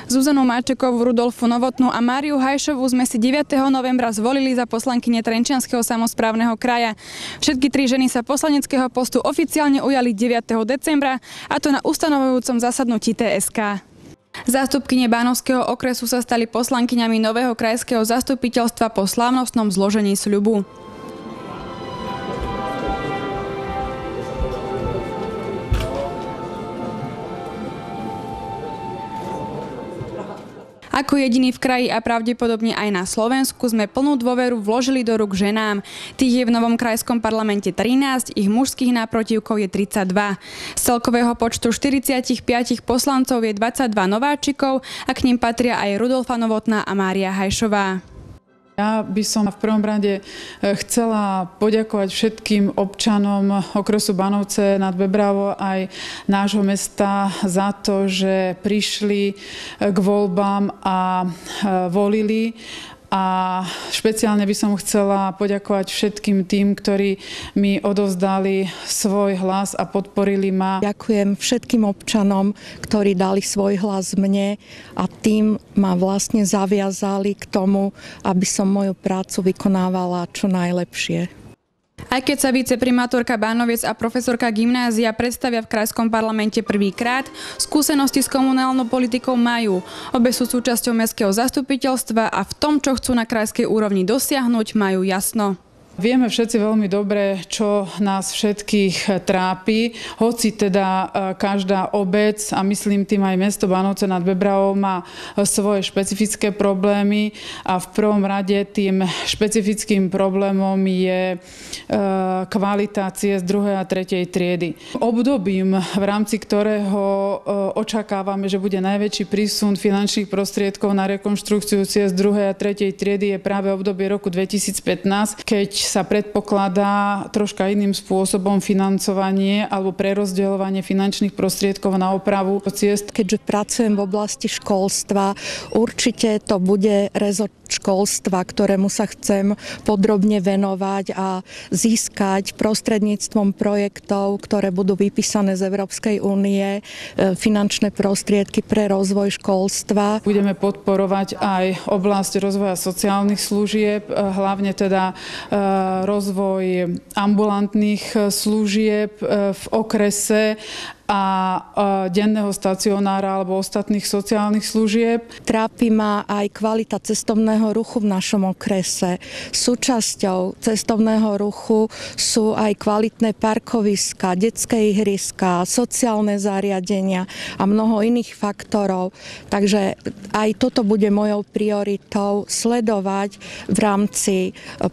Zuzanu Máčekovú, Rudolfu Novotnú a Máriu Hajšovú sme si 9. novembra zvolili za poslankyne Trenčianskeho samosprávneho kraja. Všetky tri ženy sa poslaneckého postu oficiálne ujali 9. decembra, a to na ustanovujúcom zasadnutí TSK. Zástupkyne Bánovského okresu sa stali poslankyňami nového krajského zastupiteľstva po slávnostnom zložení sľubu. Ako jediní v kraji a pravdepodobne aj na Slovensku sme plnú dôveru vložili do rúk ženám. Tých je v novom krajskom parlamente 13, ich mužských náprotivkov je 32. Z celkového počtu 45 poslancov je 22 nováčikov a k nim patria aj Rudolfa Novotná a Mária Hajšová. Ja by som v prvom rade chcela poďakovať všetkým občanom okresu Banovce nad Bebravo aj nášho mesta za to, že prišli k voľbám a volili. A špeciálne by som chcela poďakovať všetkým tým, ktorí mi odovzdali svoj hlas a podporili ma. Ďakujem všetkým občanom, ktorí dali svoj hlas mne a tým ma vlastne zaviazali k tomu, aby som moju prácu vykonávala čo najlepšie. Aj keď sa viceprimátorka Bánoviec a profesorka gymnázia predstavia v krajskom parlamente prvýkrát, skúsenosti s komunálnou politikou majú. Obe sú súčasťou mestského zastupiteľstva a v tom, čo chcú na krajskej úrovni dosiahnuť, majú jasno. Vieme všetci veľmi dobre, čo nás všetkých trápi, hoci teda každá obec, a myslím tým aj mesto Banovce nad Bebravou, má svoje špecifické problémy a v prvom rade tým špecifickým problémom je kvalita ciest 2. a 3. triedy. Obdobím, v rámci ktorého očakávame, že bude najväčší prísun finančných prostriedkov na rekonštrukciu ciest 2. a 3. triedy, je práve obdobie roku 2015, keď sa predpokladá troška iným spôsobom financovanie alebo prerozdeľovanie finančných prostriedkov na opravu ciest. Keďže pracujem v oblasti školstva, určite to bude rezort školstva, ktorému sa chcem podrobne venovať a získať prostredníctvom projektov, ktoré budú vypísané z Európskej únie, finančné prostriedky pre rozvoj školstva. Budeme podporovať aj oblasť rozvoja sociálnych služieb, hlavne teda rozvoj ambulantných služieb v okrese a denného stacionára alebo ostatných sociálnych služieb. Trápi ma aj kvalita cestovného ruchu v našom okrese. Súčasťou cestovného ruchu sú aj kvalitné parkoviska, detské ihriska, sociálne zariadenia a mnoho iných faktorov. Takže aj toto bude mojou prioritou sledovať v rámci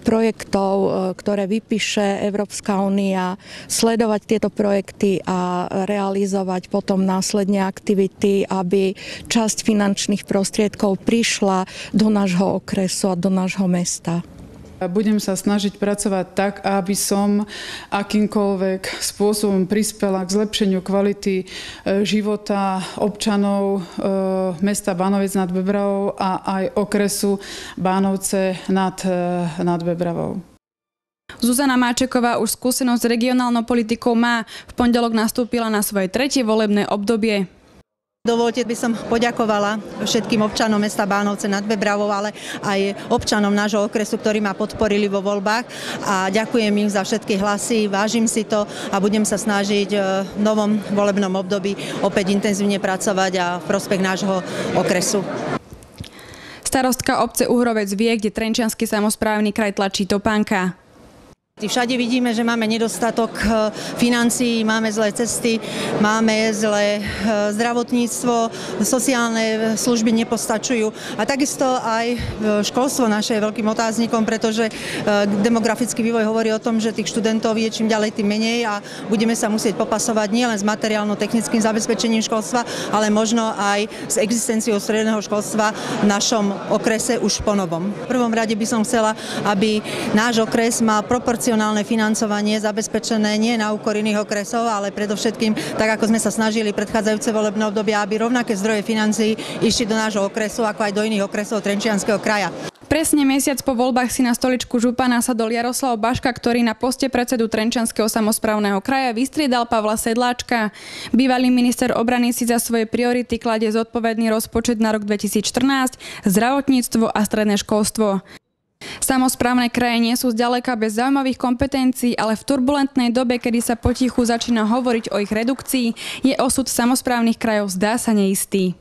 projektov, ktoré vypíše Európska únia, sledovať tieto projekty a realizovať potom následne aktivity, aby časť finančných prostriedkov prišla do nášho okresu a do nášho mesta. Budem sa snažiť pracovať tak, aby som akýmkoľvek spôsobom prispela k zlepšeniu kvality života občanov mesta Bánovec nad Bebravou a aj okresu Bánovce nad Bebravou. Zuzana Máčeková už skúsenosť s regionálnou politikou má. V pondelok nastúpila na svoje 3. volebné obdobie. Dovoľte, by som poďakovala všetkým občanom mesta Bánovce nad Bebravou, ale aj občanom nášho okresu, ktorí ma podporili vo voľbách, a ďakujem im za všetky hlasy, vážim si to a budem sa snažiť v novom volebnom období opäť intenzívne pracovať a v prospech nášho okresu. Starostka obce Uhrovec vie, kde Trenčiansky samosprávny kraj tlačí topánka. Všade vidíme, že máme nedostatok financií, máme zlé cesty, máme zlé zdravotníctvo, sociálne služby nepostačujú. A takisto aj školstvo naše je veľkým otáznikom, pretože demografický vývoj hovorí o tom, že tých študentov je čím ďalej tým menej a budeme sa musieť popasovať nielen s materiálno-technickým zabezpečením školstva, ale možno aj s existenciou stredného školstva v našom okrese už po novom. V prvom rade by som chcela, aby náš okres mal proporcionálne financovanie zabezpečené nie na úkor iných okresov, ale predovšetkým, tak ako sme sa snažili predchádzajúce volebné obdobia, aby rovnaké zdroje financií išli do nášho okresu, ako aj do iných okresov Trenčianskeho kraja. Presne mesiac po voľbách si na stoličku župana sadol Jaroslav Baška, ktorý na poste predsedu Trenčianskeho samosprávneho kraja vystriedal Pavla Sedláčka. Bývalý minister obrany si za svoje priority kladie zodpovedný rozpočet na rok 2014, zdravotníctvo a stredné školstvo. Samosprávne kraje nie sú zďaleka bez zaujímavých kompetencií, ale v turbulentnej dobe, kedy sa potichu začína hovoriť o ich redukcii, je osud samosprávnych krajov zdá sa neistý.